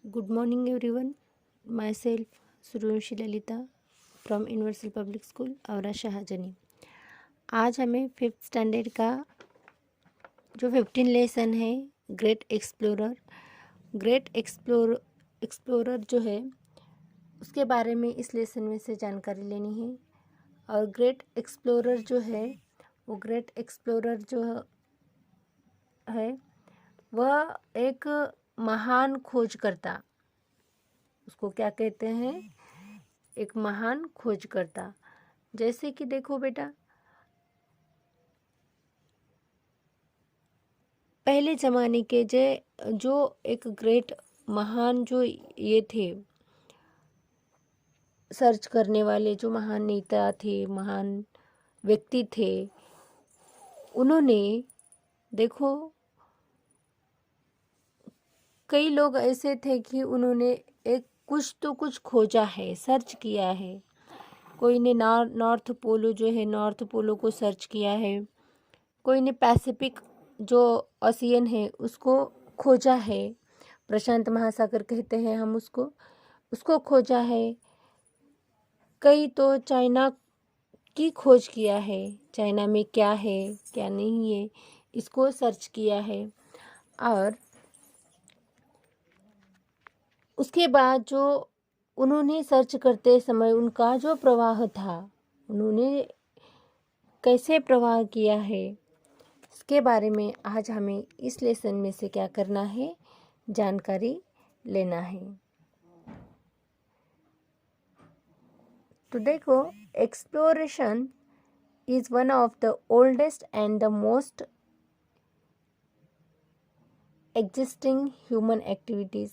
Good morning everyone. Myself Suryavanshi Lalita from universal public school Aurad Shahajani. आज हमें 5th standard का जो 15 लेसन है ग्रेट एक्सप्लोरर जो है उसके बारे में इस लेसन में से जानकारी लेनी है। और ग्रेट एक्सप्लोरर जो है वह एक महान खोजकर्ता, उसको क्या कहते हैं, एक महान खोजकर्ता। जैसे कि देखो बेटा, पहले ज़माने के जो एक ग्रेट महान जो ये थे सर्च करने वाले, जो महान नेता थे, महान व्यक्ति थे, उन्होंने देखो कई लोग ऐसे थे कि उन्होंने एक कुछ खोजा है, सर्च किया है। कोई ने नॉर्थ पोलो को सर्च किया है, कोई ने पैसिफिक जो ओशियन है उसको खोजा है, प्रशांत महासागर कहते हैं हम उसको खोजा है। कई तो चाइना की खोज किया है, चाइना में क्या है क्या नहीं है इसको सर्च किया है। और उसके बाद जो उन्होंने सर्च करते समय उनका जो प्रवाह था, उन्होंने कैसे प्रवाह किया है, इसके बारे में आज हमें इस लेसन में से क्या करना है, जानकारी लेना है। तो देखो, exploration is one of the oldest and the most existing human activities.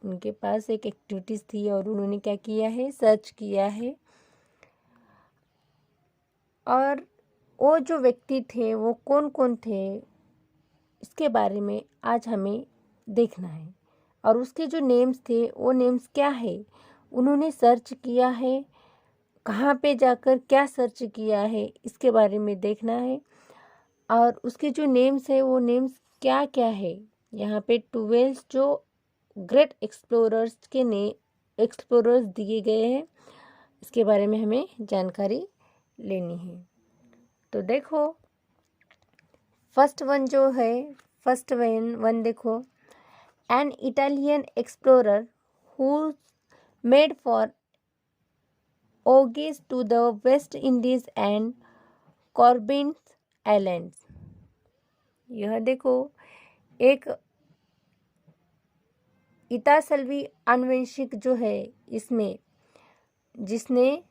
उनके पास एक एक्टिविटीज़ थी और उन्होंने क्या किया है, सर्च किया है। और वो जो व्यक्ति थे वो कौन कौन थे इसके बारे में आज हमें देखना है। और उसके जो नेम्स थे वो नेम्स क्या है, उन्होंने सर्च किया है, कहाँ पे जाकर क्या सर्च किया है इसके बारे में देखना है। और उसके जो नेम्स है वो नेम्स क्या क्या है। यहाँ पे 12 जो ग्रेट एक्सप्लोरर्स दिए गए हैं, इसके बारे में हमें जानकारी लेनी है। तो देखो, फर्स्ट वन देखो, an Italian explorer who made four voyages to the West Indies and Caribbean islands. यह देखो, एक इतालवी आनुवंशिक जो है इसमें, जिसने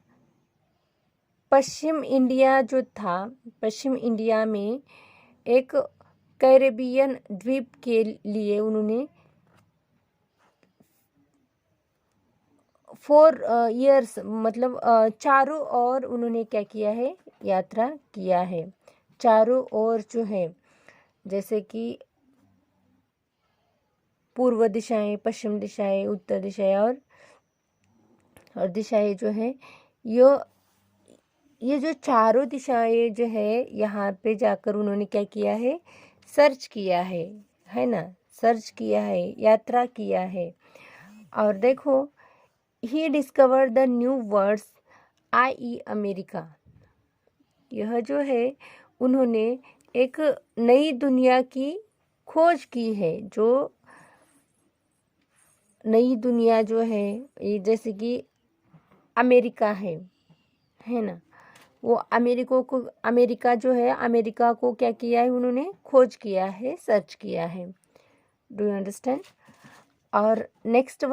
पश्चिम इंडिया में एक कैरेबियन द्वीप के लिए उन्होंने 4 ईयर्स मतलब चारों ओर उन्होंने क्या किया है, यात्रा किया है। चारों ओर जो है, जैसे कि पूर्व दिशाएं, पश्चिम दिशाएं, उत्तर दिशाएं और दिशाएं जो है, ये जो चारों दिशाएं जो है, यहाँ पे जाकर उन्होंने क्या किया है, सर्च किया है ना, सर्च किया है, यात्रा किया है। और देखो, he discover the new worlds i.e. America. यह जो है उन्होंने एक नई दुनिया की खोज की है। जो नई दुनिया जो है, ये जैसे कि अमेरिका है ना, वो अमेरिका जो है, अमेरिका को क्या किया है, उन्होंने खोज किया है, सर्च किया है। Do you understand. और नेक्स्ट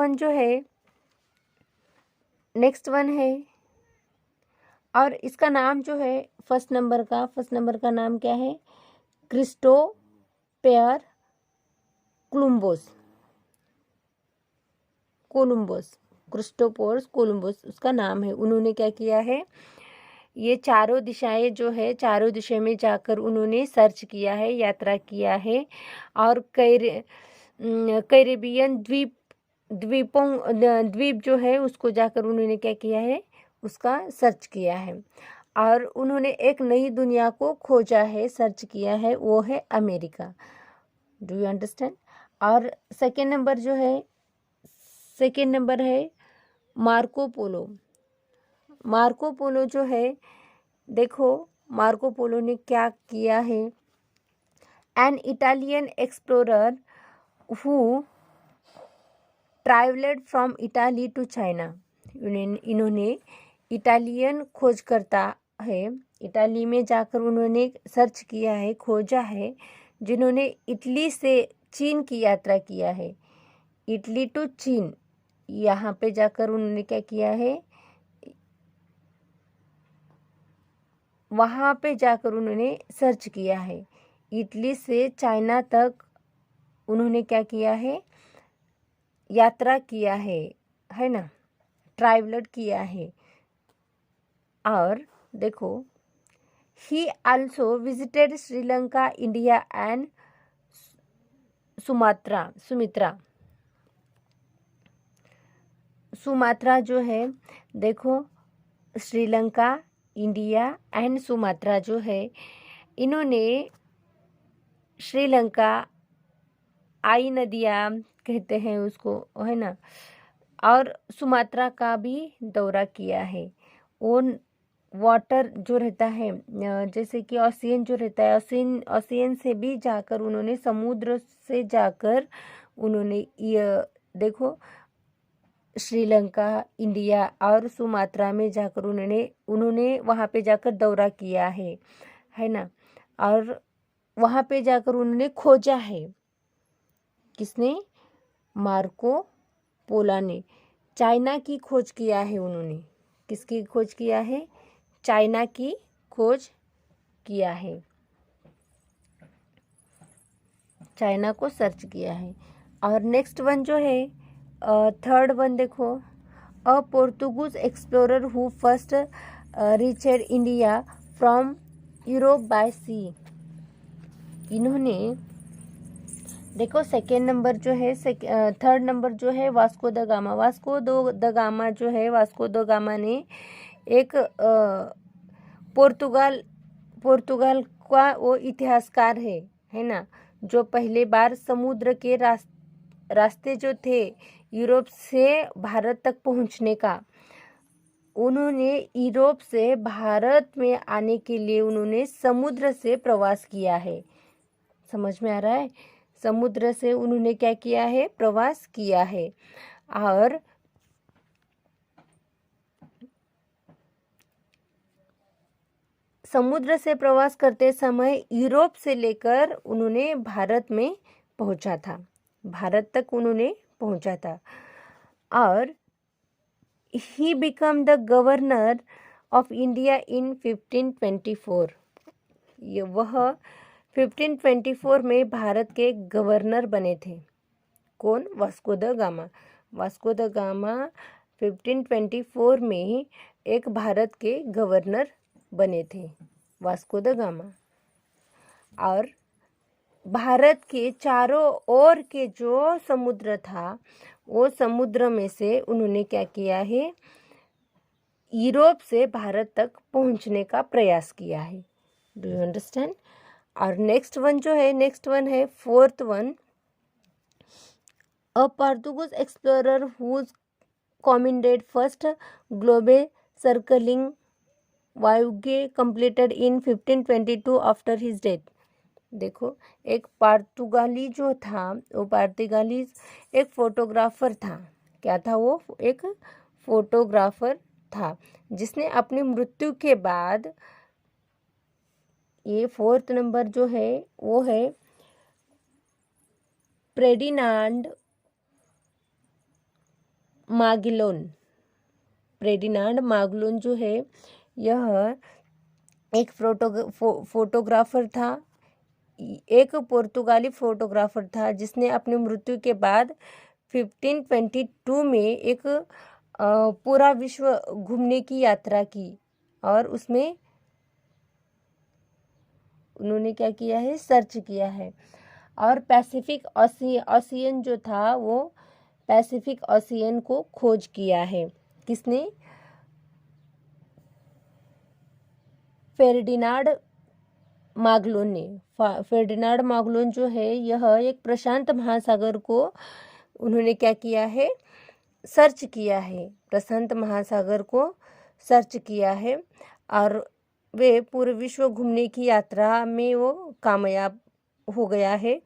वन है, और इसका नाम जो है फर्स्ट नंबर का नाम क्या है, क्रिस्टोफर कोलंबस उसका नाम है। उन्होंने क्या किया है, ये चारों दिशाएं जो है, चारों दिशा में जाकर उन्होंने सर्च किया है, यात्रा किया है। और कैरेबियन द्वीप जो है उसको जाकर उन्होंने क्या किया है, उसका सर्च किया है। और उन्होंने एक नई दुनिया को खोजा है, सर्च किया है, वो है अमेरिका। Do you understand. और सेकेंड नंबर जो है, सेकेंड नंबर है मार्को पोलो। मार्को पोलो जो है, देखो मार्को पोलो ने क्या किया है, an Italian explorer who travelled from Italy to China. इन्होंने इटालियन खोजकर्ता है, इटाली में जाकर उन्होंने सर्च किया है, खोजा है, जिन्होंने इटली से चीन की यात्रा किया है, इटली टू चीन। यहाँ पे जाकर उन्होंने क्या किया है, वहाँ पे जाकर उन्होंने सर्च किया है, इटली से चाइना तक उन्होंने क्या किया है, यात्रा किया है ना, ट्रैवल्ड किया है। और देखो, ही also visited Sri Lanka, India and Sumatra जो है, देखो श्रीलंका, इंडिया एंड सुमात्रा जो है, इन्होंने श्रीलंका, आई नदियाँ कहते हैं उसको, है ना, और सुमात्रा का भी दौरा किया है। वो वाटर जो रहता है, जैसे कि ओशियन जो रहता है, ओशियन से भी जाकर उन्होंने, समुद्र से जाकर उन्होंने देखो श्रीलंका, इंडिया और सुमात्रा में जाकर उन्होंने वहाँ पे जाकर दौरा किया है ना, और वहाँ पे जाकर उन्होंने खोजा है। किसने? मार्को पोलो ने चाइना की खोज किया है। उन्होंने किसकी खोज किया है? चाइना की खोज किया है, चाइना को सर्च किया है। और नेक्स्ट वन जो है, थर्ड वन देखो, a Portuguese explorer who first reached India from Europe by sea. इन्होंने देखो सेकेंड नंबर जो है, थर्ड नंबर जो है Vasco the gamma. Vasco the gamma जो है, वास्को द गामा ने एक पोर्तुगाल का वो इतिहासकार है ना, जो पहले बार समुद्र के रास्ते जो थे यूरोप से भारत तक पहुंचने का, उन्होंने यूरोप से भारत में आने के लिए उन्होंने समुद्र से प्रवास किया है। समझ में आ रहा है? समुद्र से उन्होंने क्या किया है? प्रवास किया है। और समुद्र से प्रवास करते समय यूरोप से लेकर उन्होंने भारत में पहुंचा था, भारत तक उन्होंने पहुंचा था। और he become the governor of India in 1524। ये वह 1524 में भारत के गवर्नर बने थे। कौन? Vasco the gamma. Vasco the gamma 1524 में एक भारत के गवर्नर बने थे, वास्को द गामा। और भारत के चारों ओर के जो समुद्र था, वो समुद्र में से उन्होंने क्या किया है? यूरोप से भारत तक पहुंचने का प्रयास किया है। Do you understand? और नेक्स्ट वन जो है, नेक्स्ट वन है fourth one, a Portuguese explorer whose commanded first global circling voyage completed in 1522 after his death. देखो, एक पुर्तगाली जो था, वो पुर्तगाली एक फोटोग्राफर था। क्या था वो? एक फोटोग्राफर था, जिसने अपनी मृत्यु के बाद, ये फोर्थ नंबर जो है वो है फ्रेडिनांड मैगेलन। फ्रेडिनांड मैगेलन जो है, यह एक फोटोग्राफर था, एक पुर्तगाली फोटोग्राफर था, जिसने अपनी मृत्यु के बाद 1522 में एक पूरा विश्व घूमने की यात्रा की। और उसमें उन्होंने क्या किया है? सर्च किया है। और पैसिफिक ओशियन जो था, वो पैसिफिक ओशियन को खोज किया है। किसने? फेर्डिनांड मैगेलन ने। फेर्डिनांड मैगेलन जो है, यह एक प्रशांत महासागर को उन्होंने क्या किया है? सर्च किया है, प्रशांत महासागर को सर्च किया है और वे पूरे विश्व घूमने की यात्रा में वो कामयाब हो गया है।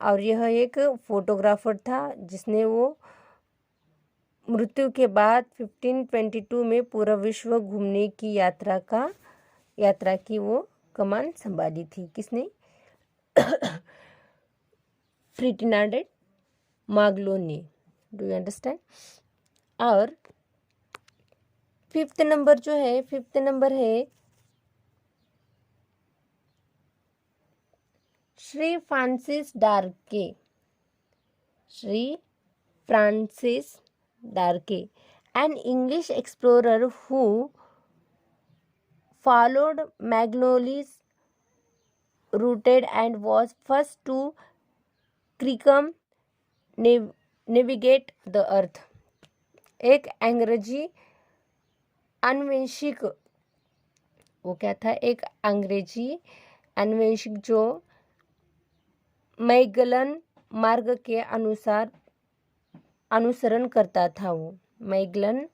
और यह एक फोटोग्राफर था जिसने वो मृत्यु के बाद 1522 में पूरा विश्व घूमने की यात्रा की वो कमान संभाली थी। किसने? फर्डिनांड मागेल्लन ने। Do you understand? और फिफ्थ नंबर है Sir Francis Drake. an English explorer who followed Magellan's route and was first to navigate the earth। एक अंग्रेजी अन्वेषक, वो क्या था? एक अंग्रेजी अन्वेषक जो मैगलन मार्ग के अनुसरण करता था। वो मैगलन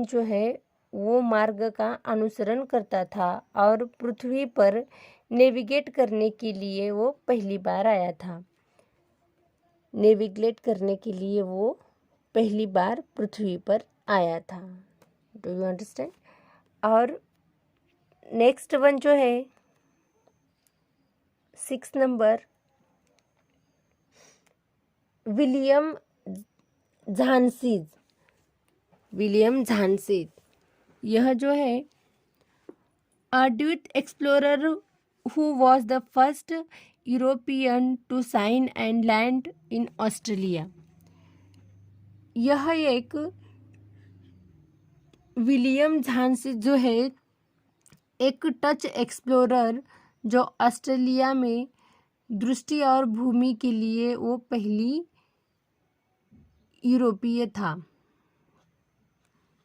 जो है वो मार्ग का अनुसरण करता था और पृथ्वी पर नेविगेट करने के लिए वो पहली बार आया था। नेविगेट करने के लिए वो पहली बार पृथ्वी पर आया था। Do you understand? और नेक्स्ट वन जो है 6 नंबर, विलियम झांसीज। यह जो है a Dutch explorer who was the first European to sight and land in Australia. यह एक विलियम झांसी जो है एक टच एक्सप्लोरर जो ऑस्ट्रेलिया में दृष्टि और भूमि के लिए वो पहली यूरोपीय था।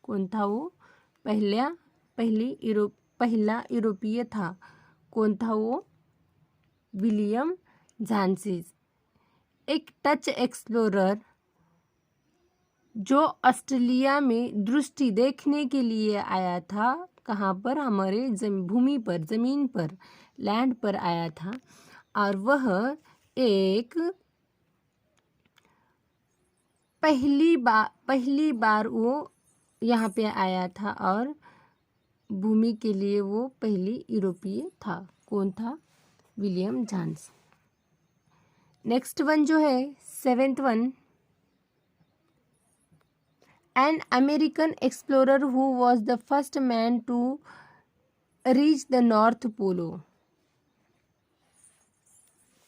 कौन था वो? पहला यूरोपीय था। कौन था वो? विलियम झांसीज, एक टच एक्सप्लोरर जो ऑस्ट्रेलिया में दृष्टि देखने के लिए आया था। कहाँ पर? हमारे भूमि पर, ज़मीन पर, लैंड पर आया था। और वह एक पहली बार वो यहाँ पे आया था और भूमि के लिए वो पहली यूरोपीय था। कौन था? विलियम झांसी। नेक्स्ट वन जो है 7th one, an American explorer who was the first man to reach the North Pole।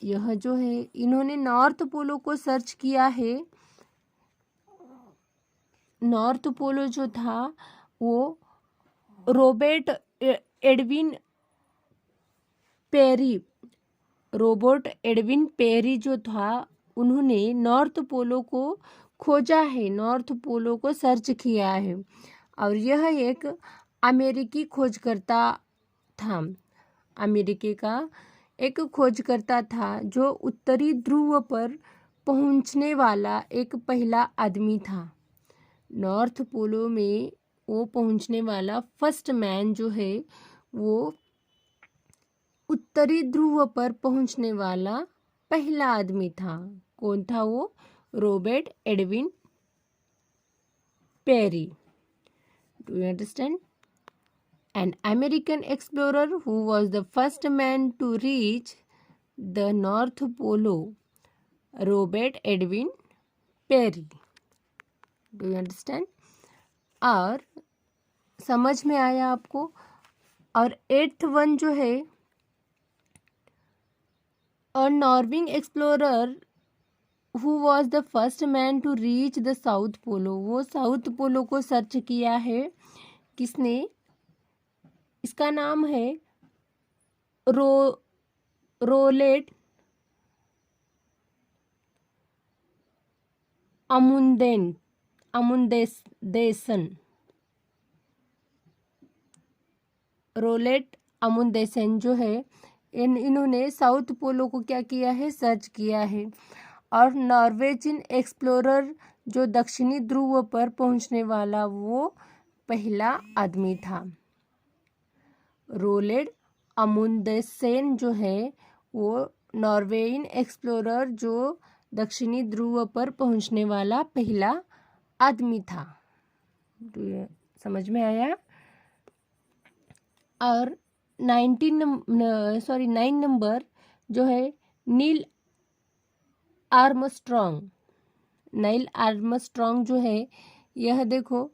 यह जो है इन्होंने नॉर्थ पोलो को सर्च किया है। नॉर्थ पोलो जो था वो रॉबर्ट एडविन पेरी जो था उन्होंने नॉर्थ पोलो को खोजा है, नॉर्थ पोलो को सर्च किया है। और यह एक अमेरिकी खोजकर्ता था, अमेरिकी का एक खोजकर्ता था जो उत्तरी ध्रुव पर पहुंचने वाला एक पहला आदमी था। नॉर्थ पोलो में वो पहुंचने वाला फर्स्ट मैन जो है वो उत्तरी ध्रुव पर पहुंचने वाला पहला आदमी था। कौन था वो? Robert Edwin Peary. Do you understand? An American explorer who was the first man to reach the North Pole, Robert Edwin Peary। Do you understand? और समझ में आया आपको? और 8th वन जो है a Norwegian explorer who was the first man to reach the South Pole। वो south पोलो को सर्च किया है। किसने? इसका नाम है रोलेट अमुंदेसन। रोलेट अमुंदेसन जो है इन्होंने साउथ पोलो को क्या किया है? सर्च किया है। और नॉर्वेजियन एक्सप्लोरर जो दक्षिणी ध्रुव पर पहुंचने वाला वो पहला आदमी था। रोलेड अमुंदसेन जो है वो नॉर्वेयन एक्सप्लोरर जो दक्षिणी ध्रुव पर पहुंचने वाला पहला आदमी था। समझ में आया। और 9 नंबर जो है नील आर्मस्ट्रॉन्ग। नील आर्मस्ट्रॉन्ग जो है यह देखो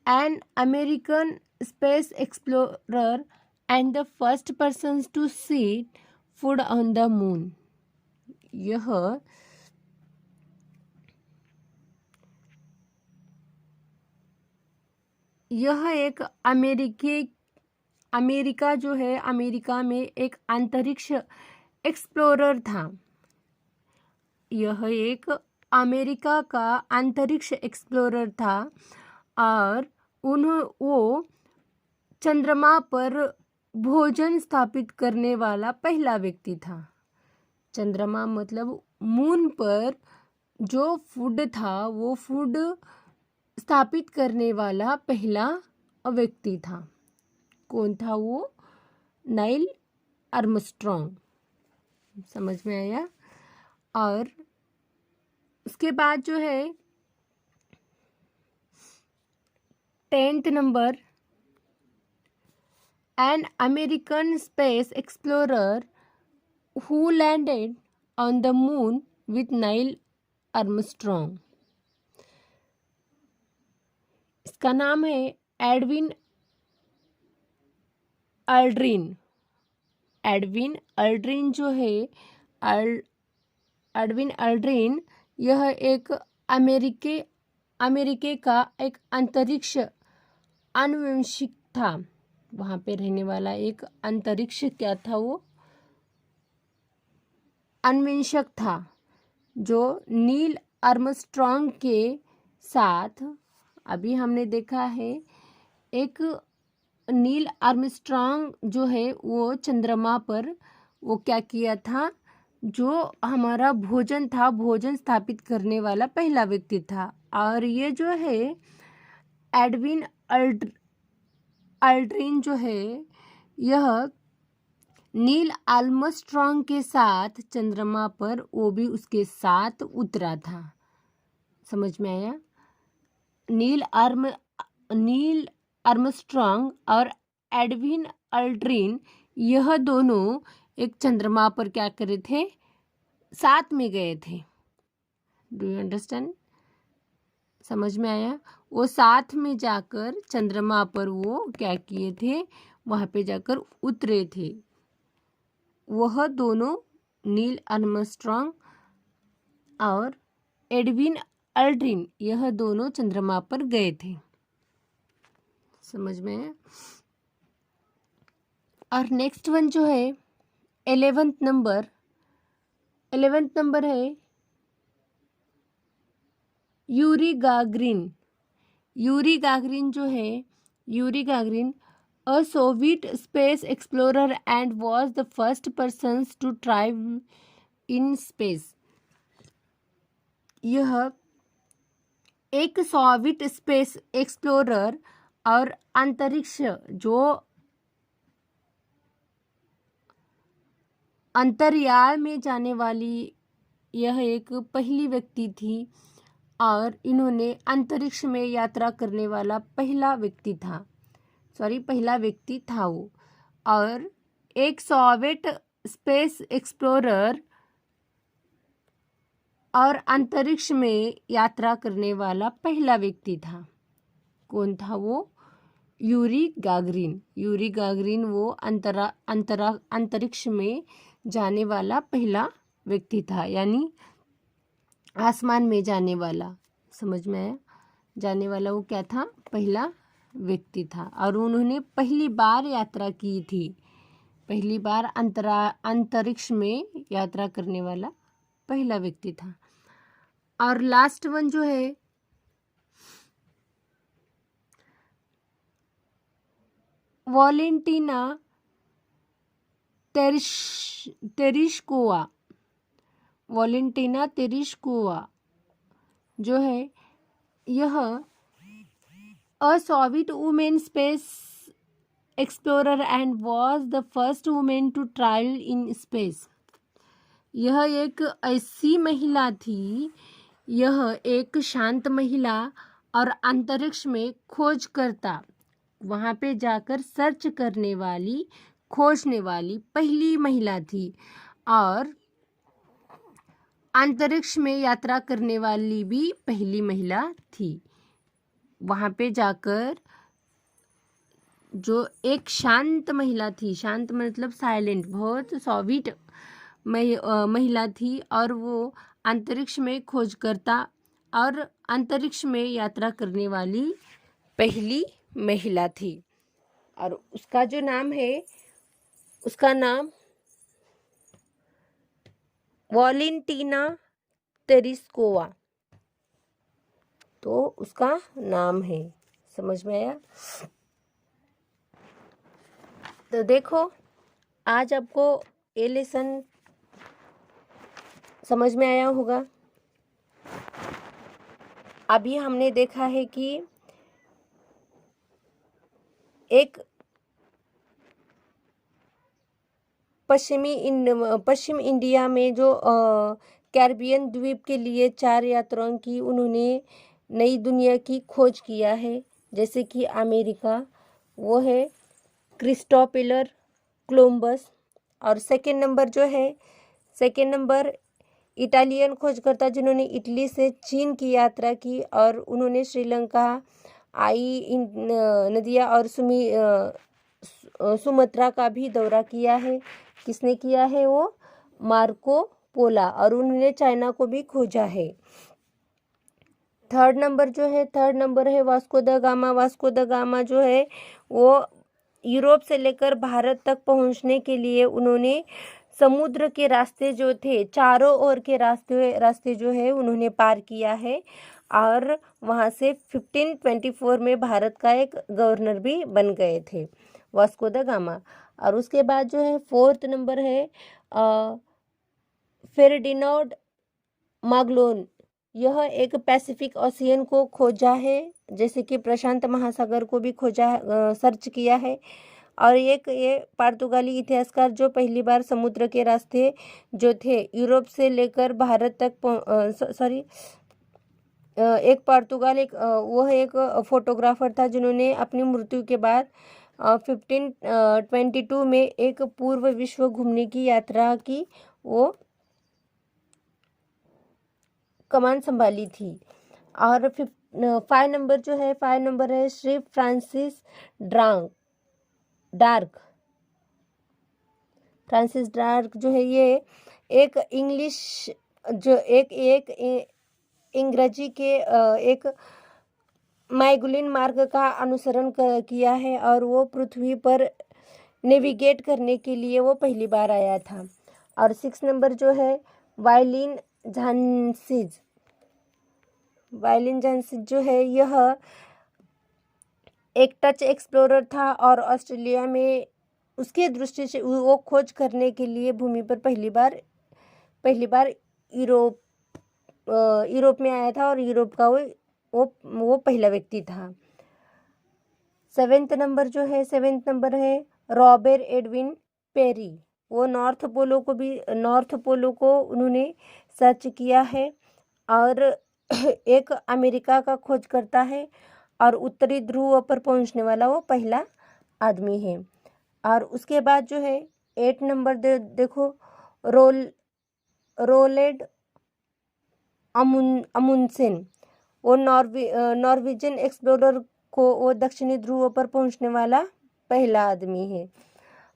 an American space explorer and the first person to set foot on the moon. यह एक अमेरिका जो है अमेरिका में एक अंतरिक्ष एक्सप्लोरर था। यह एक अमेरिका का अंतरिक्ष एक्सप्लोरर था और वो चंद्रमा पर भोजन स्थापित करने वाला पहला व्यक्ति था। चंद्रमा मतलब मून पर जो फूड था वो फूड स्थापित करने वाला पहला व्यक्ति था। कौन था वो? Neil Armstrong. समझ में आया। और उसके बाद जो है 10th number N American space explorer who landed on the moon with Neil Armstrong. इसका नाम है एडविन अल्ड्रिन। एडविन अल्ड्रिन जो है एडविन अल्ड्रिन यह एक अमेरिके का एक अंतरिक्ष अन्वेषक था। वहाँ पे रहने वाला एक अंतरिक्ष क्या था? वो अन्वेषक था जो नील आर्मस्ट्रॉन्ग के साथ, अभी हमने देखा है एक नील आर्मस्ट्रॉन्ग जो है वो चंद्रमा पर वो क्या किया था, जो हमारा भोजन था, भोजन स्थापित करने वाला पहला व्यक्ति था। और ये जो है एडविन अल्ड्रिन जो है यह नील आर्मस्ट्रॉन्ग के साथ चंद्रमा पर वो भी उसके साथ उतरा था। समझ में आया। नील आर्मस्ट्रॉन्ग और एडविन अल्ड्रिन यह दोनों एक चंद्रमा पर क्या करे थे? साथ में गए थे। Do you understand? समझ में आया। वो साथ में जाकर चंद्रमा पर वो क्या किए थे? वहाँ पे जाकर उतरे थे। वह दोनों नील आर्मस्ट्रॉन्ग और एडविन अल्ड्रिन यह दोनों चंद्रमा पर गए थे। समझ में आया। और नेक्स्ट वन जो है 11th नंबर है यूरी गागरिन। यूरी गागरिन जो है Yuri Gagarin a Soviet space explorer and was the first person to travel in space. यह एक सोवियत स्पेस एक्सप्लोरर और अंतरिक्ष जो अंतरियाल में जाने वाली यह एक पहली व्यक्ति थी और इन्होंने अंतरिक्ष में यात्रा करने वाला पहला व्यक्ति था वो। और एक सोवियत स्पेस एक्सप्लोरर और अंतरिक्ष में यात्रा करने वाला पहला व्यक्ति था। कौन था वो? Yuri Gagarin. यूरी गागरिन वो अंतरिक्ष में जाने वाला पहला व्यक्ति था, यानी आसमान में जाने वाला। समझ में आया। जाने वाला वो क्या था? पहला व्यक्ति था। और उन्होंने पहली बार यात्रा की थी, पहली बार अंतरिक्ष में यात्रा करने वाला पहला व्यक्ति था। और लास्ट वन जो है वॉलेंटिना तेरेश्कोवा। वॉलेंटिना तेरेश्कोवा जो है यह a Soviet women space explorer and was the first women to travel in space. यह एक ऐसी महिला थी, यह एक शांत महिला और अंतरिक्ष में खोजकर्ता, वहाँ पे जाकर सर्च करने वाली, खोजने वाली पहली महिला थी और अंतरिक्ष में यात्रा करने वाली भी पहली महिला थी। वहाँ पे जाकर जो एक शांत महिला थी, शांत मतलब साइलेंट, बहुत सॉफ्ट महिला थी और वो अंतरिक्ष में खोजकर्ता और अंतरिक्ष में यात्रा करने वाली पहली महिला थी। और उसका जो नाम है, उसका नाम वॉलेंटीना तेरेस्कोवा, तो उसका नाम है। समझ में आया? तो देखो, आज आपको ये लेसन समझ में आया होगा। अभी हमने देखा है कि एक पश्चिम इंडिया में जो कैरिबियन द्वीप के लिए 4 यात्रियों की उन्होंने नई दुनिया की खोज किया है, जैसे कि अमेरिका, वो है क्रिस्टोफर कोलंबस। और सेकंड नंबर इटालियन खोजकर्ता जिन्होंने इटली से चीन की यात्रा की और उन्होंने श्रीलंका आई नदिया और सुमात्रा का भी दौरा किया है। किसने किया है? वो मार्को पोला। और उन्होंने चाइना को भी खोजा है। थर्ड नंबर है Vasco the gamma. Vasco the gamma जो है वो यूरोप से लेकर भारत तक पहुंचने के लिए उन्होंने समुद्र के रास्ते जो थे, चारों ओर के रास्ते जो है उन्होंने पार किया है और वहाँ से 1524 में भारत का एक गवर्नर भी बन गए थे, वास्को द गामा। और उसके बाद जो है फोर्थ नंबर है फेर्डिनांड मैगेलन। यह एक पैसिफिक ओशियन को खोजा है, जैसे कि प्रशांत महासागर को भी खोजा, सर्च किया है। और ये पुर्तगाली इतिहासकार जो पहली बार समुद्र के रास्ते जो थे यूरोप से लेकर भारत तक एक पुर्तगाल वो एक फोटोग्राफर था जिन्होंने अपनी मृत्यु के बाद 1522 में एक पूर्व विश्व घूमने की यात्रा की, वो कमान संभाली थी। और 5 नंबर है श्री फ्रांसिस डार्क जो है ये एक इंग्लिश जो एक अंग्रेजी के एक मैगुलिन मार्ग का अनुसरण किया है और वो पृथ्वी पर नेविगेट करने के लिए वो पहली बार आया था। और 6 नंबर जो है वायलिन झांसीज जो है यह एक टच एक्सप्लोरर था और ऑस्ट्रेलिया में उसके दृष्टि से वो खोज करने के लिए भूमि पर पहली बार यूरोप में आया था और यूरोप का वो पहला व्यक्ति था। 7th नंबर है रॉबर्ट एडविन पेरी। वो नॉर्थ पोलो को उन्होंने सर्च किया है और एक अमेरिका का खोजकर्ता है और उत्तरी ध्रुव पर पहुंचने वाला वो पहला आदमी है। और उसके बाद जो है 8 नंबर देखो रोलेड अमुंडसेन। वो नॉर्वेजियन एक्सप्लोरर को वो दक्षिणी ध्रुव पर पहुंचने वाला पहला आदमी है।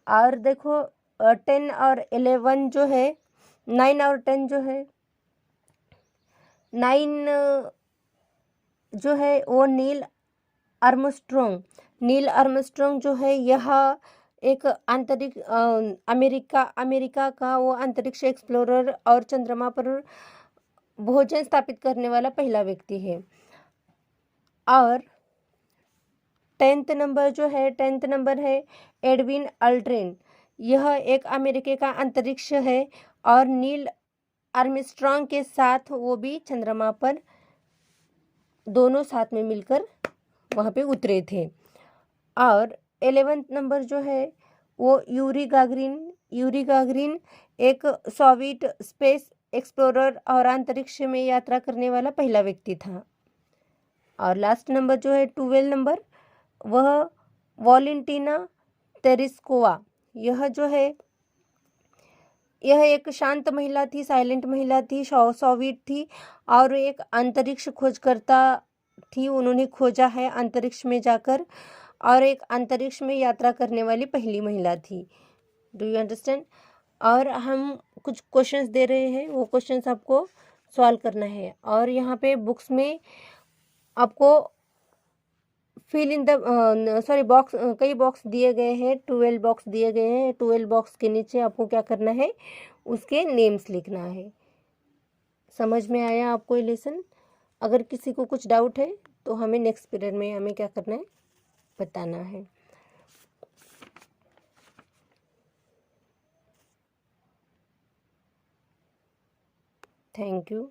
और देखो 10 और 11 जो है 9 और 10 जो है 9 जो है वो नील आर्मस्ट्रॉन्ग जो है यह एक अमेरिका का वो अंतरिक्ष एक्सप्लोरर और चंद्रमा पर भोजन स्थापित करने वाला पहला व्यक्ति है। और 10th नंबर है एडविन अल्ड्रिन। यह एक अमेरिका का अंतरिक्ष है और नील आर्मस्ट्रॉन्ग के साथ वो भी चंद्रमा पर दोनों साथ में मिलकर वहाँ पे उतरे थे। और 11th नंबर जो है वो यूरी गागरिन एक सोवियत स्पेस एक्सप्लोरर और अंतरिक्ष में यात्रा करने वाला पहला व्यक्ति था। और लास्ट नंबर जो है 12 नंबर, वह वॉलेंटीना तेरेस्कोवा। यह जो है यह एक शांत महिला थी, साइलेंट महिला थी, सोवियत थी और एक अंतरिक्ष खोजकर्ता थी। उन्होंने खोजा है अंतरिक्ष में जाकर और एक अंतरिक्ष में यात्रा करने वाली पहली महिला थी। Do you understand? और हम कुछ क्वेश्चंस दे रहे हैं, वो क्वेश्चंस आपको सॉल्व करना है। और यहाँ पे बुक्स में आपको फिल इन द बॉक्स, कई बॉक्स दिए गए हैं, 12 बॉक्स दिए गए हैं। 12 बॉक्स के नीचे आपको क्या करना है, उसके नेम्स लिखना है। समझ में आया आपको ये लेसन? अगर किसी को कुछ डाउट है तो हमें नेक्स्ट पीरियड में हमें क्या करना है, बताना है। Thank you.